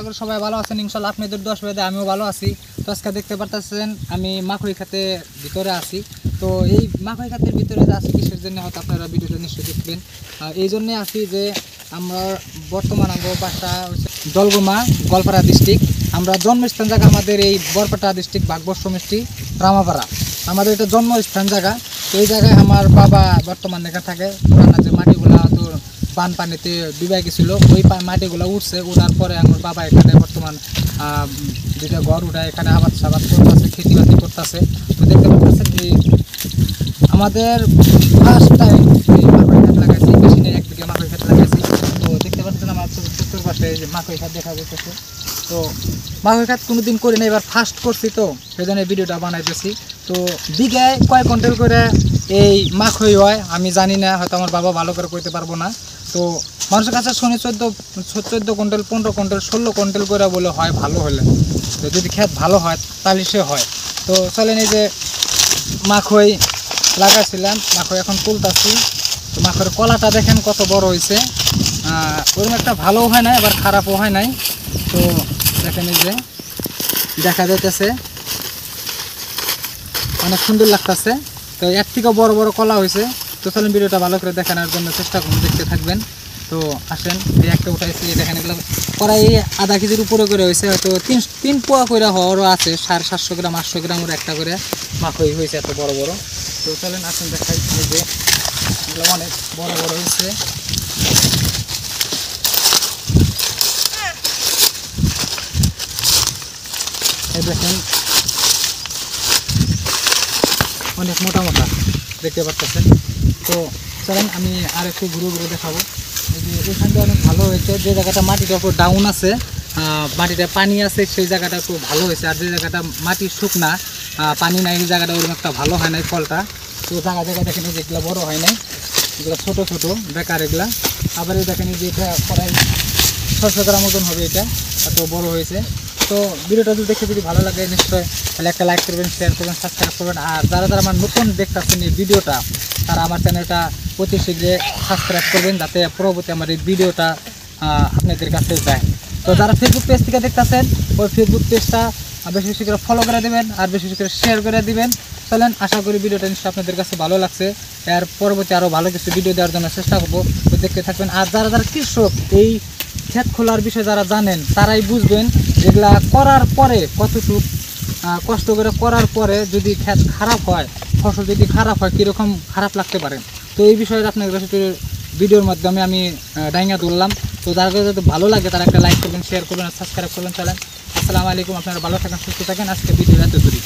করি সবাই ভালো আছেন ইনশাআল্লাহ। আপনাদের দোয়া বেদে আমিও ভালো আছি। তো আজকে দেখতে পারতেছেন আমি মাখই খাতে ভিতরে আছি। তো এই মাখই খাতের ভিতরে আছি কিসের জন্য হয়তো আপনারা ভিডিওটা নিশ্চয়ই দেখবেন। এই জন্যে আছি যে আমরা বর্তমান আমার বাসা হচ্ছে জলগোমা গোয়ালপাড়া ডিস্ট্রিক্ট। আমরা জন্মস্থান জায়গা আমাদের এই বরপেটা ডিস্ট্রিক্ট বাগবর সমষ্টি রামাপাড়া আমাদের এটা জন্মস্থান জায়গা। তো এই জায়গায় আমার বাবা বর্তমান এখানে থাকে। পুরানা যে মাটিগুলা তোর বানপানিতে ডুবে গেছিলো ওই মাটিগুলো উঠছে, উঠার পরে আমার বাবা এখানে বর্তমান যেটা ঘর উঠায় এখানে আবাদ সাবাদ করতেছে, খেতিবাতি করতেছে। তো দেখতে পাচ্ছেন এই আমাদের ফার্স্ট টাইম এই মাকই খাত লাগাইছি, বেশি নেই 1 বিঘা মাকই খাত লাগাইছি। তো দেখতে পাচ্ছেন আমার চতুর পাশে যে মাকই খাত দেখা যাচ্ছে। তো মাকই খাত কোনোদিন করি না, এবার ফার্স্ট করছি, তো সেই জন্য ভিডিওটা বানাইতেছি। তো বিঘায় কয় কুইন্টাল করে এই মাকই হয় আমি জানি না, হয়তো আমার বাবা ভালো করে করতে পারবো না। তো মানুষের কাছে শুনি 14 কুইন্টাল 15 কুইন্টাল 16 কুইন্টাল করে বলে হয় ভালো হলে। তো যদি ক্ষেত ভালো হয় তাহলে সে হয়। তো চলেন এই যে মাকই লাগাইছিলাম, মাকই এখন তুলতাছি। তো মাকইয়ের কলাটা দেখেন কত বড় হয়েছে, ওরকম একটা ভালোও হয় নাই আবার খারাপও হয় নাই। তো দেখেন এই যে দেখা যাইতেছে অনেক সুন্দর লাগতেছে। তো এর থেকেও বড় বড় কলা হয়েছে। তো চলেন ভিডিওটা ভালো করে দেখানোর জন্য চেষ্টা করুন, দেখতে থাকবেন। তো আসেন এই একটা উঠাইছি, দেখেন এগুলো প্রায় আধা কেজির উপরে করে হয়েছে, হয়তো 3 পোয়া করে হওয়ারও আছে, 750 গ্রাম 800 গ্রামের একটা করে মাকই হয়েছে এত বড় বড়। তো চলেন আসেন দেখাই যে এগুলো অনেক বড় বড় হয়েছে। এই দেখেন অনেক মোটা মোটা দেখতে পাচ্ছেন। তো চলেন আমি আর একটু ঘুরে ঘুরে দেখাবো। এখানটা অনেক ভালো হয়েছে, যে জায়গাটা মাটিটা একটু ডাউন আছে, মাটিটা পানি আছে, সেই জায়গাটা একটু ভালো হয়েছে। আর যে জায়গাটা মাটি শুকনা পানি নাই সেই জায়গাটা ওরকম একটা ভালো হয় নাই ফলটা। তো জায়গা জায়গায় দেখেন যেগুলো বড় হয় নাই, এগুলো ছোটো ছোটো বেকার এগুলা। আবার এই দেখেন যে এটা প্রায় 600 গ্রাম ওজন হবে, এটা এত বড় হয়েছে। তো ভিডিওটা যদি দেখে যদি ভালো লাগে নিশ্চয়ই তাহলে একটা লাইক করবেন, শেয়ার করবেন, সাবস্ক্রাইব করবেন। আর যারা যারা আমার নতুন দেখতেছেন এই ভিডিওটা তারা আমার চ্যানেলটা অতি শীঘ্রে সাবস্ক্রাইব করবেন, যাতে পরবর্তী আমার এই ভিডিওটা আপনাদের কাছে যায়। তো যারা ফেসবুক পেজ থেকে দেখতেছেন ওই ফেসবুক পেজটা বেশি বেশি করে ফলো করে দেবেন আর বেশি বেশি করে শেয়ার করে দিবেন। চলেন আশা করি ভিডিওটা নিশ্চয়ই আপনাদের কাছে ভালো লাগছে। এর পরবর্তী আরও ভালো কিছু ভিডিও দেওয়ার জন্য চেষ্টা করবো, তো দেখতে থাকবেন। আর যারা যারা কৃষক এই ক্ষেত খোলার বিষয়ে যারা জানেন তারাই বুঝবেন যেগুলা করার পরে কতটুকু কষ্ট করে করার পরে যদি ক্ষেত খারাপ হয়, ফসল যদি খারাপ হয় কীরকম খারাপ লাগতে পারে। তো এই বিষয়ে আপনাদের কাছে ভিডিওর মাধ্যমে আমি ডাইঙ্গা তুললাম। তো যারা যদি ভালো লাগে তারা একটা লাইক করবেন, শেয়ার করবেন আর সাবস্ক্রাইব করবেন। চলেন আসসালামু আলাইকুম, আপনারা ভালো থাকেন, সুস্থ থাকেন। আজকে ভিডিও এত দূরই।